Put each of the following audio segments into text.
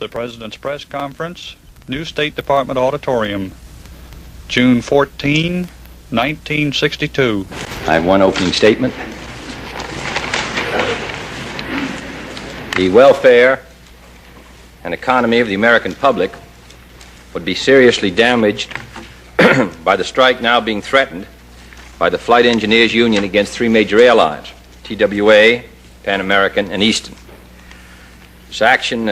The President's Press Conference, New State Department Auditorium, June 14, 1962. I have one opening statement. The welfare and economy of the American public would be seriously damaged by the strike now being threatened by the Flight Engineers Union against three major airlines, TWA, Pan American, and Eastern. This action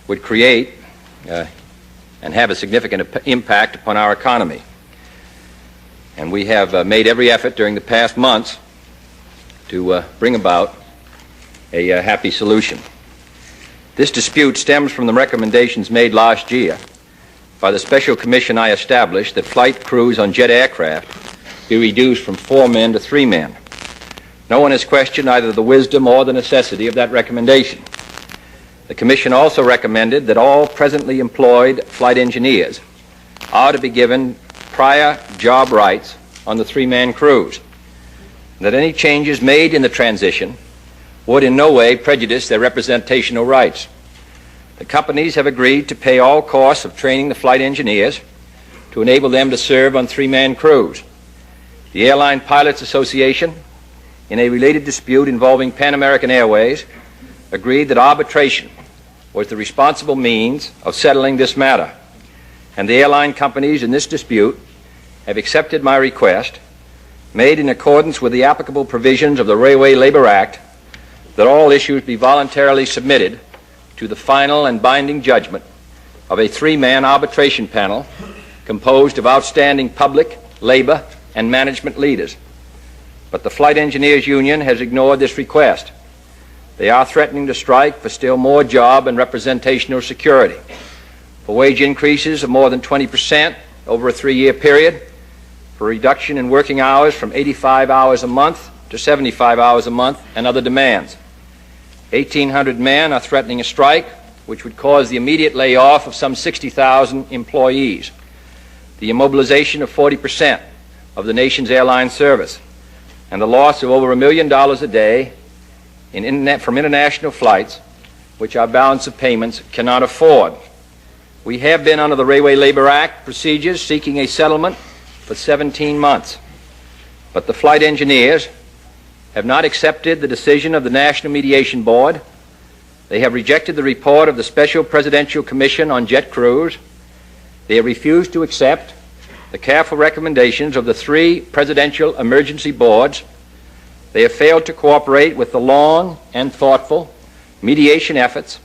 would create and have a significant impact upon our economy. And we have made every effort during the past months to bring about a happy solution. This dispute stems from the recommendations made last year by the special commission I established that flight crews on jet aircraft be reduced from 4 men to 3 men. No one has questioned either the wisdom or the necessity of that recommendation. The Commission also recommended that all presently employed flight engineers are to be given prior job rights on the 3-man crews, and that any changes made in the transition would in no way prejudice their representational rights. The companies have agreed to pay all costs of training the flight engineers to enable them to serve on 3-man crews. The Airline Pilots Association, in a related dispute involving Pan American Airways, agreed that arbitration was the responsible means of settling this matter, and the airline companies in this dispute have accepted my request, made in accordance with the applicable provisions of the Railway Labor Act, that all issues be voluntarily submitted to the final and binding judgment of a 3-man arbitration panel composed of outstanding public, labor, and management leaders. But the Flight Engineers Union has ignored this request. They are threatening to strike for still more job and representational security, for wage increases of more than 20% over a 3-year period, for a reduction in working hours from 85 hours a month to 75 hours a month, and other demands. 1,800 men are threatening a strike, which would cause the immediate layoff of some 60,000 employees, the immobilization of 40% of the nation's airline service, and the loss of over $1 million a day from international flights, which our balance of payments cannot afford. We have been under the Railway Labor Act procedures seeking a settlement for 17 months, but the flight engineers have not accepted the decision of the National Mediation Board. They have rejected the report of the Special Presidential Commission on Jet Crews. They have refused to accept the careful recommendations of the 3 presidential emergency boards. They have failed to cooperate with the long and thoughtful mediation efforts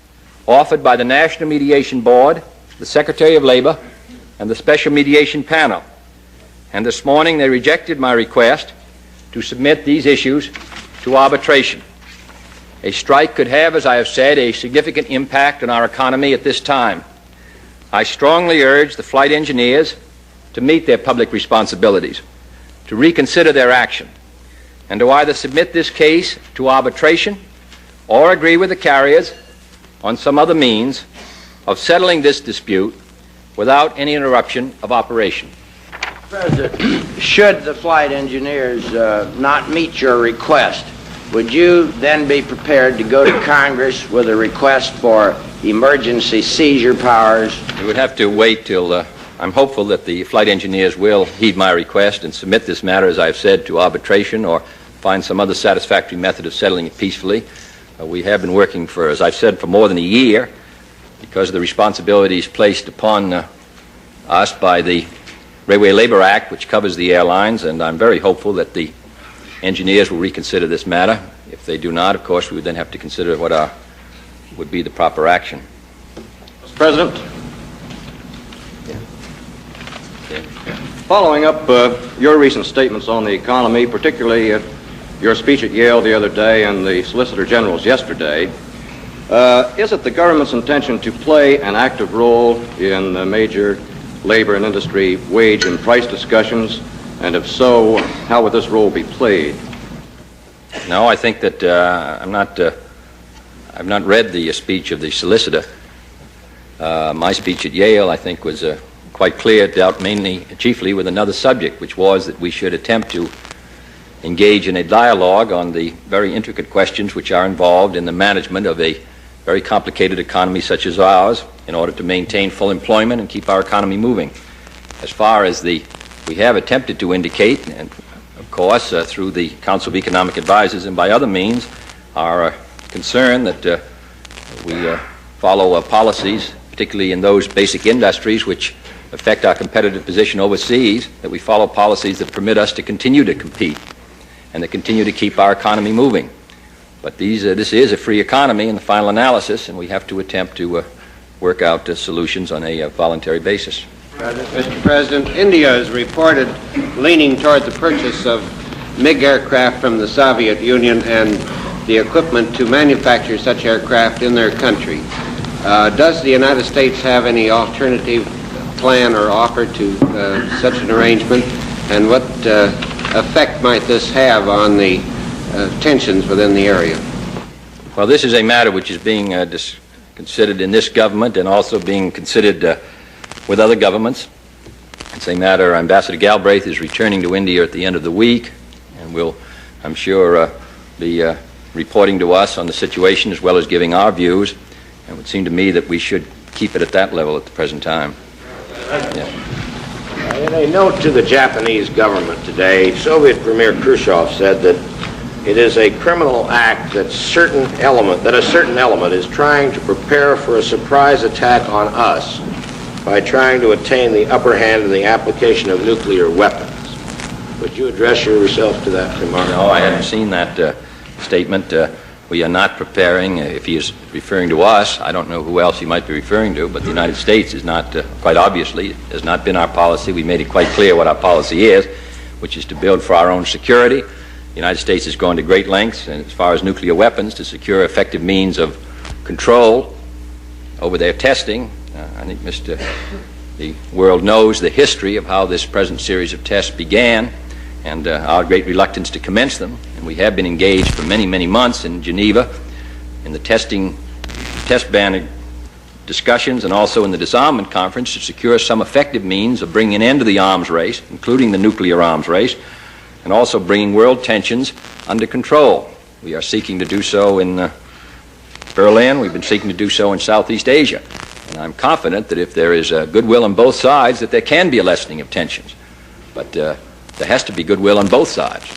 offered by the National Mediation Board, the Secretary of Labor, and the Special Mediation Panel. And this morning they rejected my request to submit these issues to arbitration. A strike could have, as I have said, a significant impact on our economy at this time. I strongly urge the flight engineers to meet their public responsibilities, to reconsider their action, and to either submit this case to arbitration or agree with the carriers on some other means of settling this dispute without any interruption of operation. President, should the flight engineers not meet your request, would you then be prepared to go to Congress with a request for emergency seizure powers? We would have to wait till I'm hopeful that the flight engineers will heed my request and submit this matter, as I've said, to arbitration or find some other satisfactory method of settling it peacefully. We have been working for, as I've said, for more than a year because of the responsibilities placed upon us by the Railway Labor Act, which covers the airlines, and I'm very hopeful that the engineers will reconsider this matter. If they do not, of course, we would then have to consider what would be the proper action. Mr. President, following up your recent statements on the economy, particularly your speech at Yale the other day and the Solicitor General's yesterday, is it the government's intention to play an active role in major labor and industry wage and price discussions? And if so, how would this role be played? No, I think that I've not read the speech of the solicitor. My speech at Yale, I think, was quite clear, dealt chiefly with another subject, which was that we should attempt to engage in a dialogue on the very intricate questions which are involved in the management of a very complicated economy such as ours in order to maintain full employment and keep our economy moving. As far as we have attempted to indicate, and of course through the Council of Economic Advisors and by other means, our concern that we follow policies, particularly in those basic industries which affect our competitive position overseas, that we follow policies that permit us to continue to compete and that continue to keep our economy moving. But this is a free economy in the final analysis, and we have to attempt to work out solutions on a voluntary basis. Mr. President, India is reported leaning toward the purchase of MiG aircraft from the Soviet Union and the equipment to manufacture such aircraft in their country. Does the United States have any alternative plan or offer to such an arrangement, and what effect might this have on the tensions within the area? Well, this is a matter which is being considered in this government and also being considered with other governments. It's a matter Ambassador Galbraith is returning to India at the end of the week and will, I'm sure, be reporting to us on the situation as well as giving our views. And it would seem to me that we should keep it at that level at the present time. Yeah. In a note to the Japanese government today, Soviet Premier Khrushchev said that it is a criminal act that a certain element is trying to prepare for a surprise attack on us by trying to attain the upper hand in the application of nuclear weapons. Would you address yourself to that remark? No, I hadn't seen that statement. We are not preparing, if he is referring to us, I don't know who else he might be referring to, but the United States is not, quite obviously, has not been our policy. We made it quite clear what our policy is, which is to build for our own security. The United States has gone to great lengths, and as far as nuclear weapons, to secure effective means of control over their testing. I think the world knows the history of how this present series of tests began and our great reluctance to commence them. And we have been engaged for many, many months in Geneva in the test ban discussions and also in the disarmament conference to secure some effective means of bringing an end to the arms race, including the nuclear arms race, and also bringing world tensions under control. We are seeking to do so in Berlin. We've been seeking to do so in Southeast Asia. And I'm confident that if there is goodwill on both sides, that there can be a lessening of tensions. But there has to be goodwill on both sides.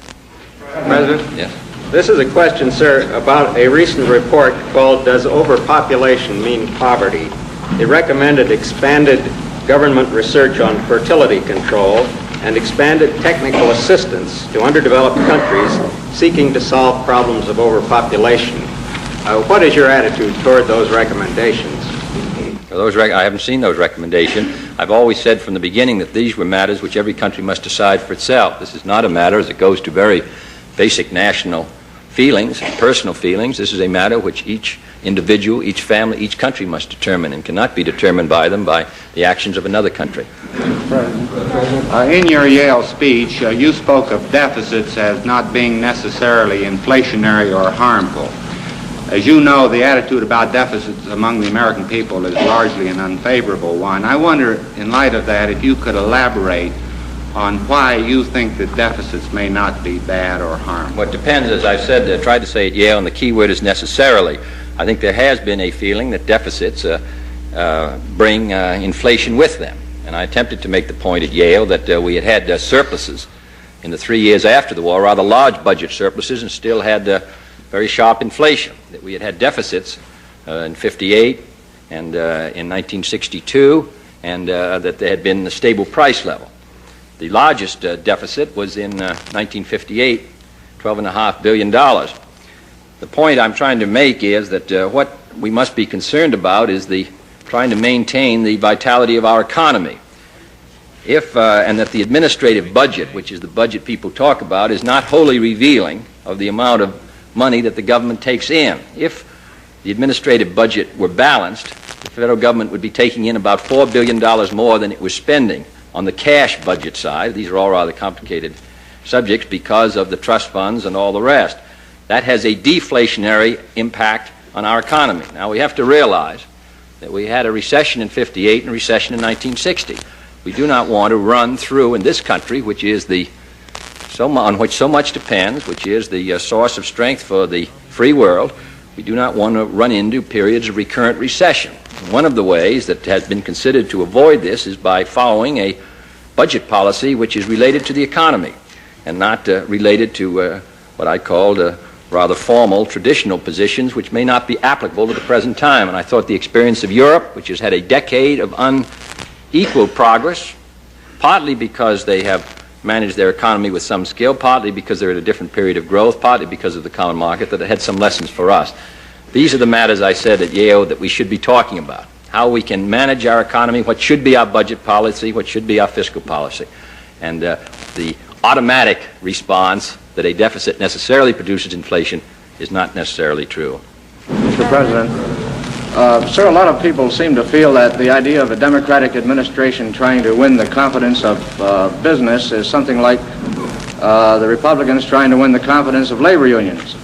President? Yes. This is a question, sir, about a recent report called Does Overpopulation Mean Poverty? It recommended expanded government research on fertility control and expanded technical assistance to underdeveloped countries seeking to solve problems of overpopulation. What is your attitude toward those recommendations? I haven't seen those recommendations. I've always said from the beginning that these were matters which every country must decide for itself. This is not a matter as it goes to very basic national feelings, personal feelings. This is a matter which each individual, each family, each country must determine and cannot be determined by them by the actions of another country. In your Yale speech, you spoke of deficits as not being necessarily inflationary or harmful. As you know, the attitude about deficits among the American people is largely an unfavorable one. I wonder, in light of that, if you could elaborate on why you think that deficits may not be bad or harmful. Well, it depends, as I've said, tried to say at Yale, and the key word is necessarily. I think there has been a feeling that deficits bring inflation with them. And I attempted to make the point at Yale that we had surpluses in the 3 years after the war, rather large budget surpluses, and still had very sharp inflation, that we had deficits in 58 and in 1962, and that there had been a stable price level. The largest deficit was in 1958, $12.5 billion. The point I'm trying to make is that what we must be concerned about is trying to maintain the vitality of our economy. And that the administrative budget, which is the budget people talk about, is not wholly revealing of the amount of money that the government takes in. If the administrative budget were balanced, the federal government would be taking in about $4 billion more than it was spending on the cash budget side. These are all rather complicated subjects because of the trust funds and all the rest. That has a deflationary impact on our economy. Now, we have to realize that we had a recession in 58 and a recession in 1960. We do not want to run through in this country, which is on which so much depends, which is the source of strength for the free world. We do not want to run into periods of recurrent recession. One of the ways that has been considered to avoid this is by following a budget policy which is related to the economy and not related to what I called rather formal, traditional positions which may not be applicable to the present time. And I thought the experience of Europe, which has had a decade of unequal progress, partly because they have managed their economy with some skill, partly because they're at a different period of growth, partly because of the common market, that it had some lessons for us. These are the matters I said at Yale that we should be talking about. How we can manage our economy, what should be our budget policy, what should be our fiscal policy. And the automatic response that a deficit necessarily produces inflation is not necessarily true. Mr. President, sir, a lot of people seem to feel that the idea of a Democratic administration trying to win the confidence of business is something like the Republicans trying to win the confidence of labor unions.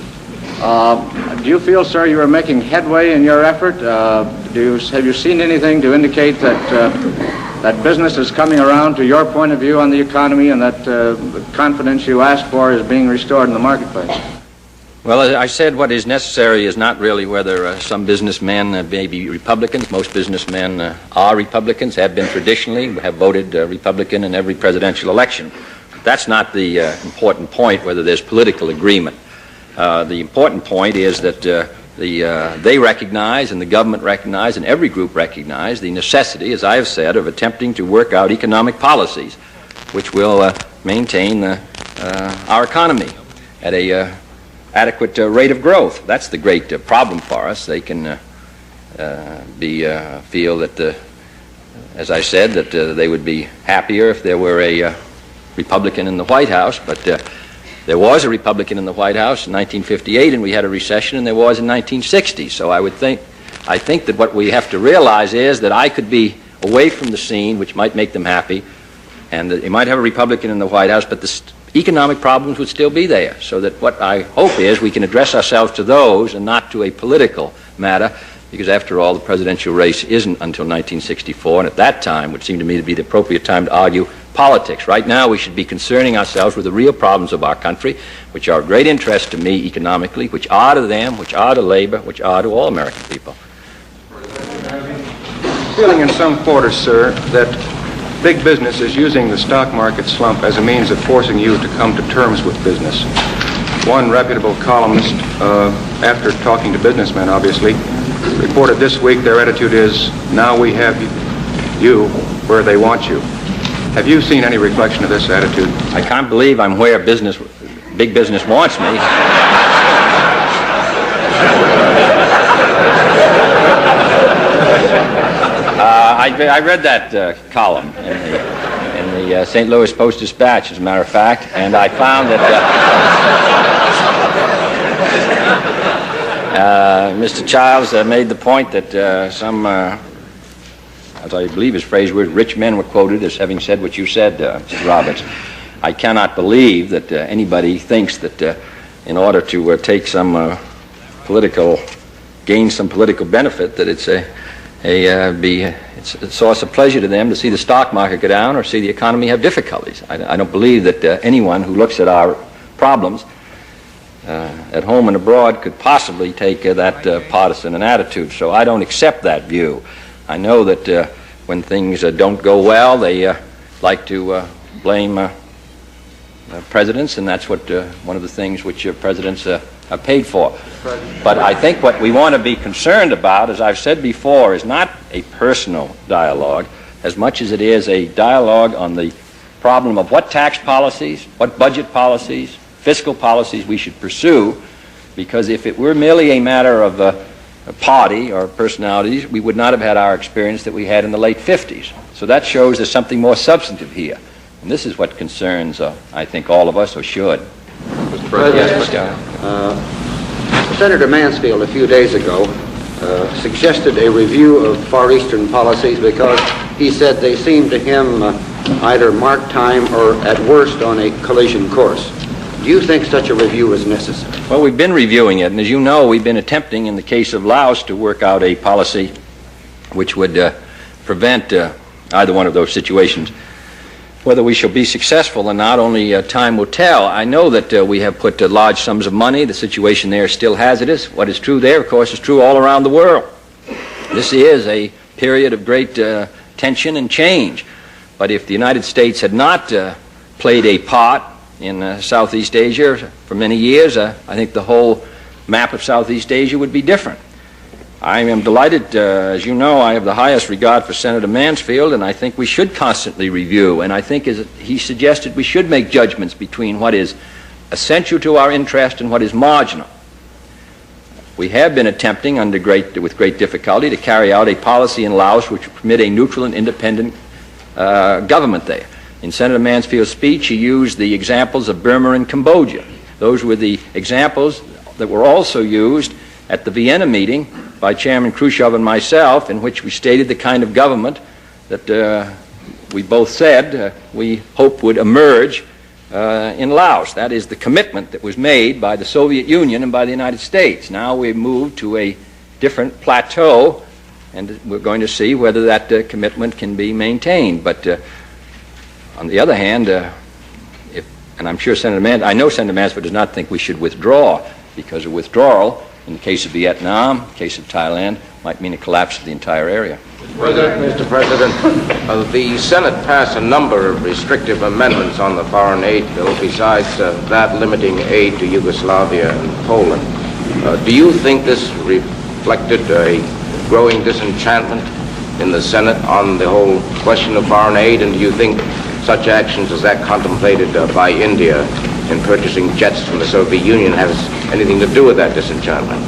Do you feel, sir, you are making headway in your effort? Have you seen anything to indicate that business is coming around to your point of view on the economy and that the confidence you asked for is being restored in the marketplace? Well, as I said, what is necessary is not really whether some businessmen may be Republicans. Most businessmen are Republicans, have been traditionally, have voted Republican in every presidential election. That's not the important point, whether there's political agreement. The important point is that they recognize, and the government recognize, and every group recognize the necessity, as I have said, of attempting to work out economic policies which will maintain our economy at a adequate rate of growth. That's the great problem for us. They can feel that, as I said, that they would be happier if there were a Republican in the White House, but there was a Republican in the White House in 1958, and we had a recession, and there was in 1960. So I think that what we have to realize is that I could be away from the scene, which might make them happy, and that they might have a Republican in the White House, but the economic problems would still be there. So that what I hope is we can address ourselves to those and not to a political matter, because after all, the presidential race isn't until 1964, and at that time would seem to me to be the appropriate time to argue politics. Right now, we should be concerning ourselves with the real problems of our country, which are of great interest to me economically, which are to them, which are to labor, which are to all American people. Feeling in some quarters, sir, that big business is using the stock market slump as a means of forcing you to come to terms with business. One reputable columnist, after talking to businessmen, obviously, reported this week their attitude is, now we have you where they want you. Have you seen any reflection of this attitude? I can't believe I'm where big business wants me. I read that column in the St. Louis Post-Dispatch, as a matter of fact, and I found that Mr. Childs made the point that some, as I believe his phrase was, rich men were quoted as having said what you said, Mr. Roberts. I cannot believe that anybody thinks that in order to take some gain some political benefit, that it's it's a source of pleasure to them to see the stock market go down or see the economy have difficulties. I don't believe that anyone who looks at our problems at home and abroad could possibly take that partisan an attitude. So I don't accept that view. I know that when things don't go well, they like to blame presidents, and that's what one of the things which presidents are paid for. But I think what we want to be concerned about, as I've said before, is not a personal dialogue as much as it is a dialogue on the problem of what tax policies, what budget policies, fiscal policies we should pursue, because if it were merely a matter of a party or personalities, we would not have had our experience that we had in the late 50s. So that shows there's something more substantive here. And this is what concerns, I think, all of us, or should. Mr. President, Yes, Senator Mansfield a few days ago suggested a review of Far Eastern policies because he said they seemed to him either mark time or at worst on a collision course. Do you think such a review is necessary? Well, we've been reviewing it, and as you know, we've been attempting in the case of Laos to work out a policy which would prevent either one of those situations. Whether we shall be successful or not, only time will tell. I know that we have put large sums of money. The situation there is still hazardous. What is true there, of course, is true all around the world. This is a period of great tension and change. But if the United States had not played a part in Southeast Asia for many years, I think the whole map of Southeast Asia would be different. I am delighted, as you know, I have the highest regard for Senator Mansfield, and I think we should constantly review. And I think, as he suggested, we should make judgments between what is essential to our interest and what is marginal. We have been attempting, with great difficulty, to carry out a policy in Laos which would permit a neutral and independent government there. In Senator Mansfield's speech, he used the examples of Burma and Cambodia. Those were the examples that were also used at the Vienna meeting by Chairman Khrushchev and myself, in which we stated the kind of government that we both said we hope would emerge in Laos. That is the commitment that was made by the Soviet Union and by the United States. Now we've moved to a different plateau, and we're going to see whether that commitment can be maintained. But on the other hand, and I'm sure I know Senator Mansfield does not think we should withdraw, because a withdrawal in the case of Vietnam, the case of Thailand, might mean a collapse of the entire area. Mr. President, the Senate passed a number of restrictive amendments on the foreign aid bill besides that limiting aid to Yugoslavia and Poland. Do you think this reflected a growing disenchantment in the Senate on the whole question of foreign aid, and do you think such actions as that contemplated by India in purchasing jets from the Soviet Union has anything to do with that disenchantment?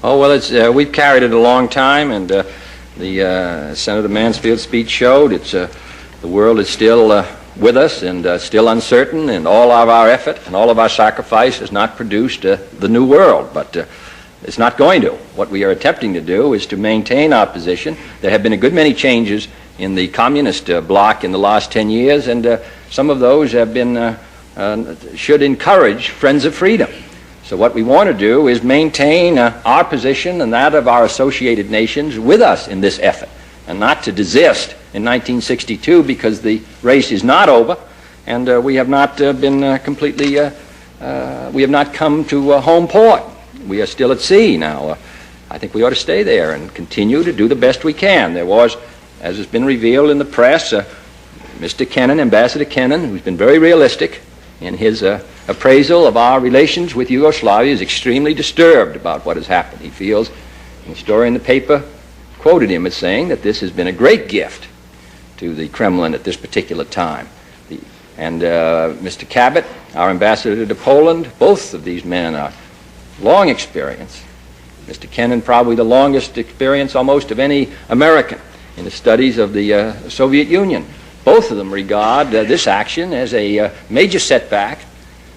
Oh, well, we've carried it a long time, and the Senator Mansfield speech showed the world is still with us and still uncertain, and all of our effort and all of our sacrifice has not produced the new world, but it's not going to. What we are attempting to do is to maintain our position. There have been a good many changes in the communist bloc in the last 10 years, and some of those have been should encourage friends of freedom. So what we want to do is maintain our position and that of our associated nations with us in this effort, and not to desist in 1962 because the race is not over, and we have not been completely, we have not come to home port. We are still at sea now. I think we ought to stay there and continue to do the best we can. There was, as has been revealed in the press, Mr. Kennan, Ambassador Kennan, who's been very realistic in his appraisal of our relations with Yugoslavia, is extremely disturbed about what has happened. He feels, and the story in the paper quoted him as saying that this has been a great gift to the Kremlin at this particular time. And Mr. Cabot, our ambassador to Poland, both of these men are long experience. Mr. Kennan probably the longest experience almost of any American in the studies of the Soviet Union. Both of them regard this action as a major setback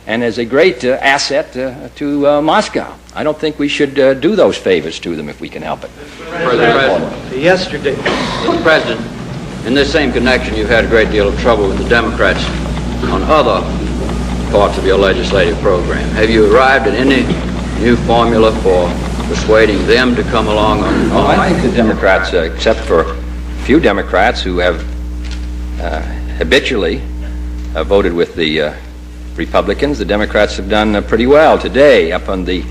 and as a great asset to Moscow. I don't think we should do those favors to them if we can help it. Yesterday, Mr. President, in this same connection, you've had a great deal of trouble with the Democrats on other parts of your legislative program. Have you arrived at any new formula for persuading them to come along on I think the Democrats, except for a few Democrats who have habitually voted with the Republicans, the Democrats have done pretty well today up on the,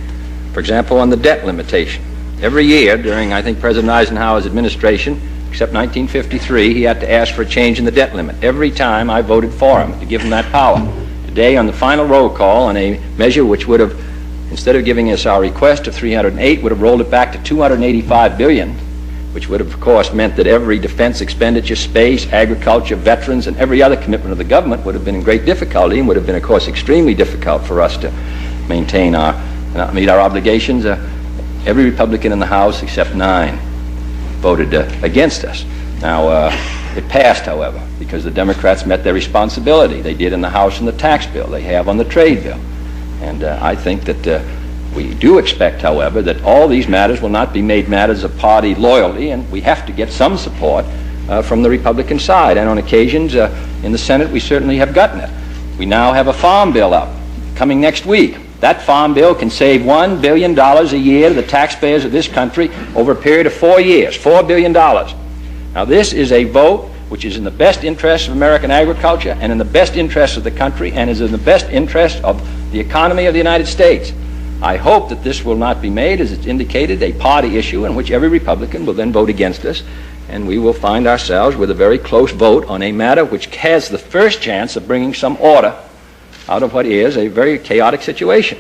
for example, on the debt limitation. Every year during, I think, President Eisenhower's administration, except 1953, he had to ask for a change in the debt limit. Every time I voted for him to give him that power. Today, on the final roll call, on a measure which would have, instead of giving us our request of 308, would have rolled it back to 285 billion, which would have, of course, meant that every defense expenditure, space, agriculture, veterans, and every other commitment of the government would have been in great difficulty, and would have been, of course, extremely difficult for us to maintain meet our obligations. Every Republican in the House, except 9, voted against us. Now, it passed, however, because the Democrats met their responsibility. They did in the House on the tax bill. They have on the trade bill. And I think that we do expect, however, that all these matters will not be made matters of party loyalty, and we have to get some support from the Republican side. And on occasions in the Senate, we certainly have gotten it. We now have a farm bill up coming next week. That farm bill can save $1 billion a year to the taxpayers of this country over a period of 4 years, $4 billion. Now, this is a vote which is in the best interest of American agriculture and in the best interest of the country and is in the best interest of the economy of the United States. I hope that this will not be made, as it's indicated, a party issue in which every Republican will then vote against us, and we will find ourselves with a very close vote on a matter which has the first chance of bringing some order out of what is a very chaotic situation.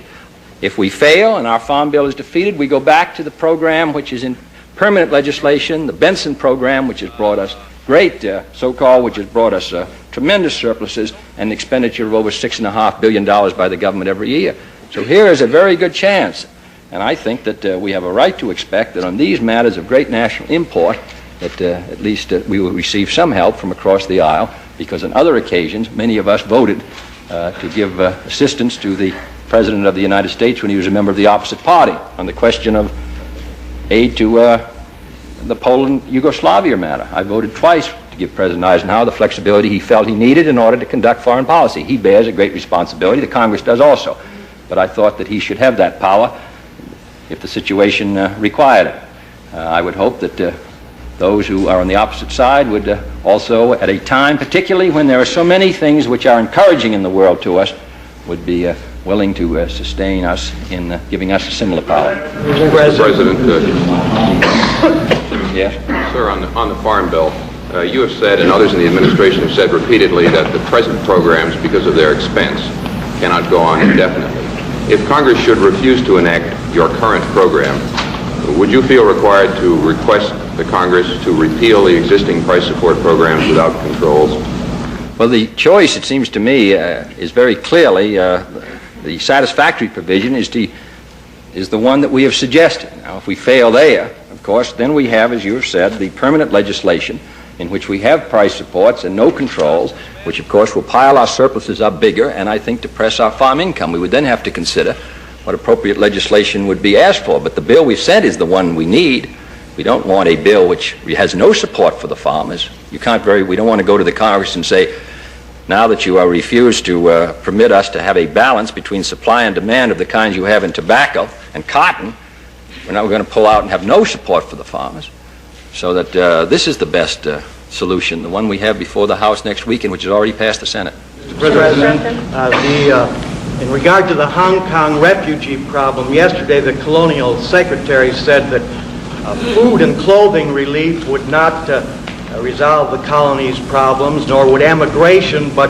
If we fail and our farm bill is defeated, we go back to the program which is in permanent legislation, the Benson program, which has brought us great, which has brought us tremendous surpluses and an expenditure of over $6.5 billion by the government every year. So here is a very good chance, and I think that we have a right to expect that on these matters of great national import, that at least we will receive some help from across the aisle, because on other occasions, many of us voted to give assistance to the President of the United States when he was a member of the opposite party on the question of aid to the Poland-Yugoslavia matter. I voted twice to give President Eisenhower the flexibility he felt he needed in order to conduct foreign policy. He bears a great responsibility. The Congress does also. But I thought that he should have that power if the situation required it. I would hope that those who are on the opposite side would also, at a time, particularly when there are so many things which are encouraging in the world to us, would be willing to sustain us in giving us a similar power. Mr. President. Yes? Sir, on the Farm Bill, you have said, and others in the administration have said repeatedly, that the present programs, because of their expense, cannot go on indefinitely. If Congress should refuse to enact your current program, would you feel required to request the Congress to repeal the existing price support programs without controls? Well, the choice, it seems to me, is very clearly the satisfactory provision is the one that we have suggested. Now, if we fail there, of course, then we have, as you have said, the permanent legislation in which we have price supports and no controls, which of course will pile our surpluses up bigger and I think depress our farm income. We would then have to consider what appropriate legislation would be asked for. But the bill we've said is the one we need. We don't want a bill which has no support for the farmers. We don't want to go to the Congress and say, now that you are refused to permit us to have a balance between supply and demand of the kinds you have in tobacco and cotton, we're going to pull out and have no support for the farmers. So that this is the best solution, the one we have before the House next week and which has already passed the Senate. Mr. President, in regard to the Hong Kong refugee problem, yesterday the Colonial Secretary said that food and clothing relief would not resolve the colony's problems, nor would emigration, but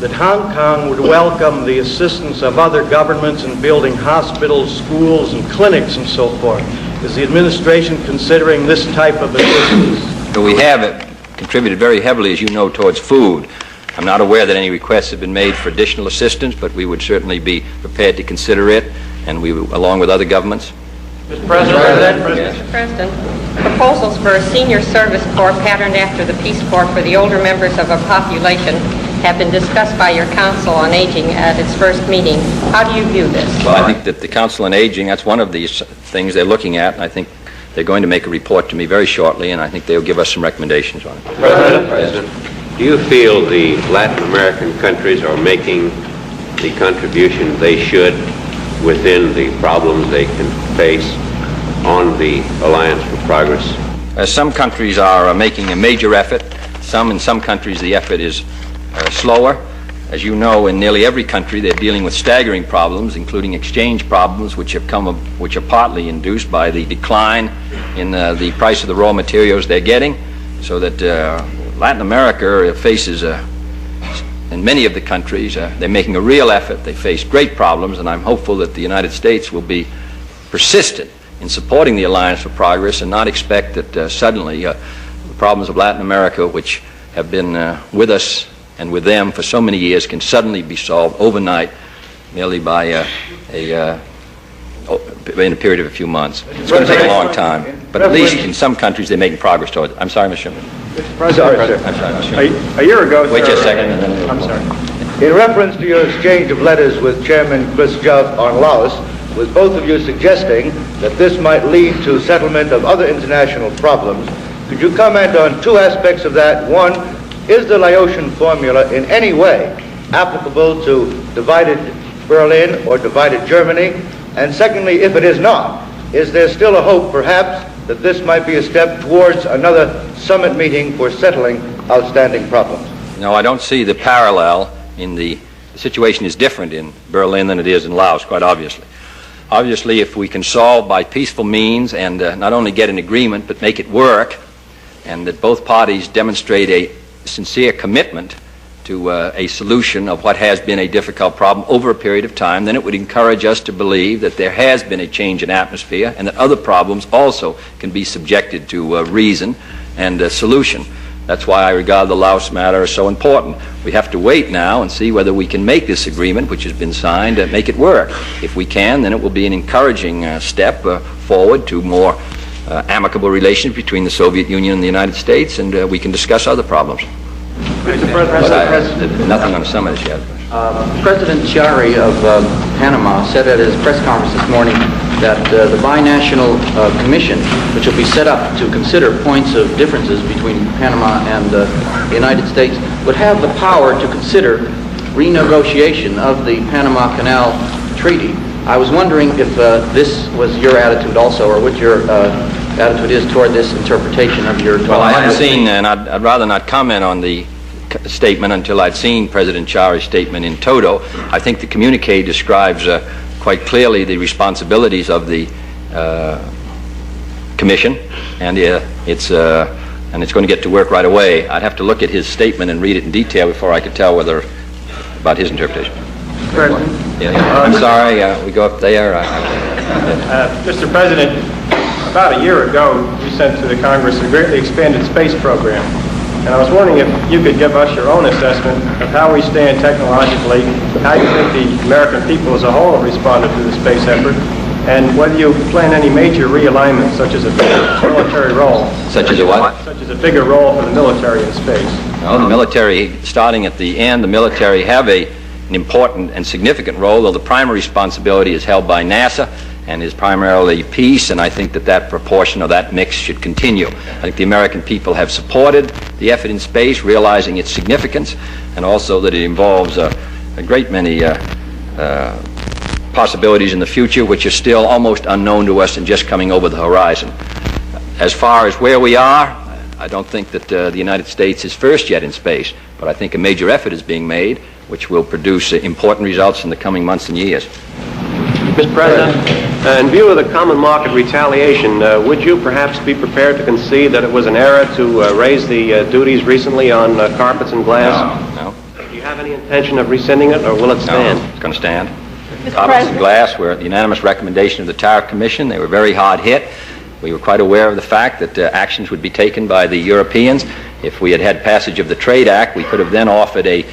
that Hong Kong would welcome the assistance of other governments in building hospitals, schools, and clinics and so forth. Is the administration considering this type of assistance? We have contributed very heavily, as you know, towards food. I'm not aware that any requests have been made for additional assistance, but we would certainly be prepared to consider it, and we, along with other governments. Mr. President. Mr. President, proposals for a senior service corps patterned after the Peace Corps for the older members of a population have been discussed by your Council on Aging at its first meeting. How do you view this? Well, I think that the Council on Aging, that's one of these things they're looking at, and I think they're going to make a report to me very shortly, and I think they'll give us some recommendations on it. President, do you feel the Latin American countries are making the contribution they should within the problems they can face on the Alliance for Progress? Some countries are making a major effort. In some countries the effort is slower. As you know, in nearly every country they're dealing with staggering problems, including exchange problems, which are partly induced by the decline in the price of the raw materials they're getting, so that Latin America faces, in many of the countries, they're making a real effort. They face great problems, and I'm hopeful that the United States will be persistent in supporting the Alliance for Progress and not expect that suddenly the problems of Latin America, which have been with us and with them for so many years, can suddenly be solved overnight merely by in a period of a few months. It's going to take a long time, but at least in some countries they're making progress toward it. I'm sorry, Mr. Chairman. Mr. President, I'm sorry, Mr. Chairman. A year ago, wait sir, just a second. And then I'm sorry. In reference to your exchange of letters with Chairman Khrushchev on Laos, with both of you suggesting that this might lead to settlement of other international problems, could you comment on two aspects of that? One, is the Laotian formula in any way applicable to divided Berlin or divided Germany? And secondly, if it is not, is there still a hope, perhaps, that this might be a step towards another summit meeting for settling outstanding problems? No, I don't see the parallel in the situation is different in Berlin than it is in Laos, quite obviously. Obviously, if we can solve by peaceful means and not only get an agreement but make it work, and that both parties demonstrate a sincere commitment to a solution of what has been a difficult problem over a period of time, then it would encourage us to believe that there has been a change in atmosphere and that other problems also can be subjected to reason and solution. That's why I regard the Laos matter as so important. We have to wait now and see whether we can make this agreement, which has been signed, and make it work. If we can, then it will be an encouraging step forward to more amicable relations between the Soviet Union and the United States, and we can discuss other problems. Mr. President, nothing on some of this yet. President Chiari of Panama said at his press conference this morning that the binational commission, which will be set up to consider points of differences between Panama and the United States, would have the power to consider renegotiation of the Panama Canal Treaty. I was wondering if this was your attitude also, or what your attitude is toward this interpretation of your... Well, I haven't seen, and I'd rather not comment on the statement until I'd seen President Chiari's statement in toto. I think the communique describes quite clearly the responsibilities of the Commission, and it's going to get to work right away. I'd have to look at his statement and read it in detail before I could tell whether about his interpretation. President. I'm sorry, we go up there. Mr. President, about a year ago, we sent to the Congress a greatly expanded space program. And I was wondering if you could give us your own assessment of how we stand technologically, how you think the American people as a whole have responded to the space effort, and whether you plan any major realignment, such as a bigger military role. Such as a what? Such as a bigger role for the military in space. Well, the military, starting at the end, the military have an important and significant role, though the primary responsibility is held by NASA and is primarily peace, and I think that proportion or that mix should continue. I think the American people have supported the effort in space, realizing its significance, and also that it involves a great many possibilities in the future which are still almost unknown to us and just coming over the horizon. As far as where we are, I don't think that the United States is first yet in space, but I think a major effort is being made which will produce important results in the coming months and years. Mr. President, in view of the common market retaliation, would you perhaps be prepared to concede that it was an error to raise the duties recently on carpets and glass? No. Do you have any intention of rescinding it, or will it stand? No, it's going to stand. Carpets and glass were at the unanimous recommendation of the Tariff Commission. They were very hard hit. We were quite aware of the fact that actions would be taken by the Europeans. If we had had passage of the Trade Act, we could have then offered a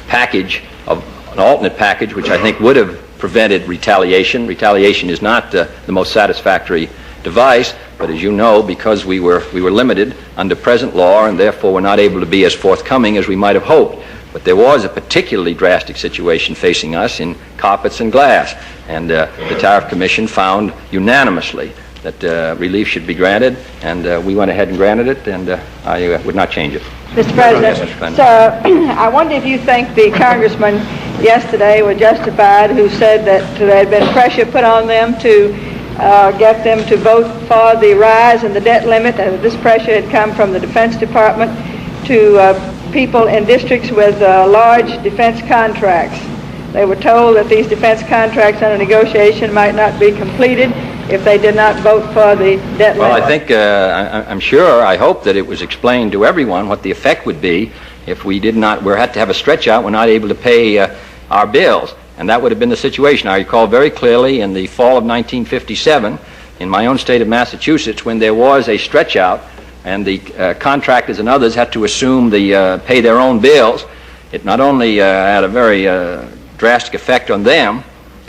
package, an alternate package, which I think would have prevented retaliation. Retaliation is not the most satisfactory device, but as you know, because we were limited under present law and therefore were not able to be as forthcoming as we might have hoped. But there was a particularly drastic situation facing us in carpets and glass, and the Tariff Commission found unanimously that relief should be granted, and we went ahead and granted it, and I would not change it. Mr. President, sir, I wonder if you think the congressman yesterday were justified who said that there had been pressure put on them to get them to vote for the rise in the debt limit, and this pressure had come from the Defense Department to people in districts with large defense contracts. They were told that these defense contracts under negotiation might not be completed if they did not vote for the debt limit. Well, I think, I'm sure, I hope that it was explained to everyone what the effect would be if we had to have a stretch out, we're not able to pay our bills. And that would have been the situation. I recall very clearly in the fall of 1957, in my own state of Massachusetts, when there was a stretch out and the contractors and others had to assume pay their own bills. It not only had a very drastic effect on them,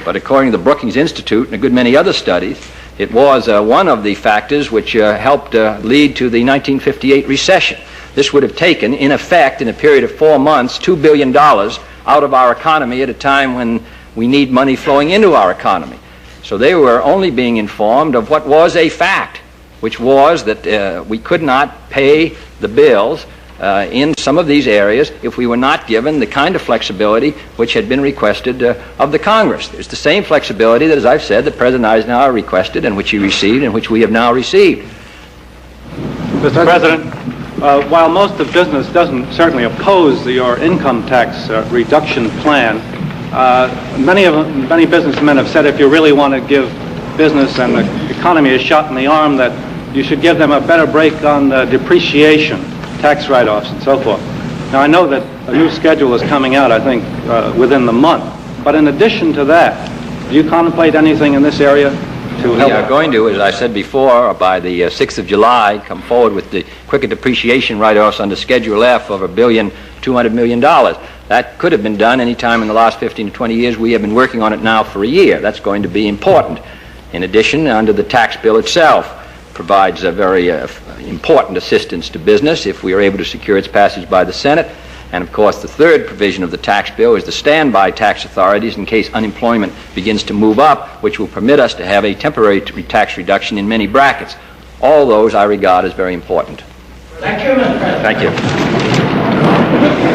but according to the Brookings Institute and a good many other studies, it was one of the factors which helped lead to the 1958 recession. This would have taken, in effect, in a period of 4 months, $2 billion out of our economy at a time when we need money flowing into our economy. So they were only being informed of what was a fact, which was that we could not pay the bills in some of these areas if we were not given the kind of flexibility which had been requested of the Congress. There's the same flexibility that, as I've said, that President Eisenhower requested and which he received and which we have now received. Mr. President, while most of business doesn't certainly oppose your income tax reduction plan, many businessmen have said if you really want to give business and the economy a shot in the arm, that you should give them a better break on depreciation, tax write-offs, and so forth. Now, I know that a new schedule is coming out, I think, within the month. But in addition to that, do you contemplate anything in this area to help? We are going to, as I said before, by the 6th of July, come forward with the quicker depreciation write-offs under Schedule F of $1.2 billion. That could have been done any time in the last 15 to 20 years. We have been working on it now for a year. That's going to be important. In addition, under the tax bill itself, provides a very important assistance to business if we are able to secure its passage by the Senate. And of course, the third provision of the tax bill is the standby tax authorities in case unemployment begins to move up, which will permit us to have a temporary tax reduction in many brackets. All those I regard as very important. Thank you, Mr. President. Thank you.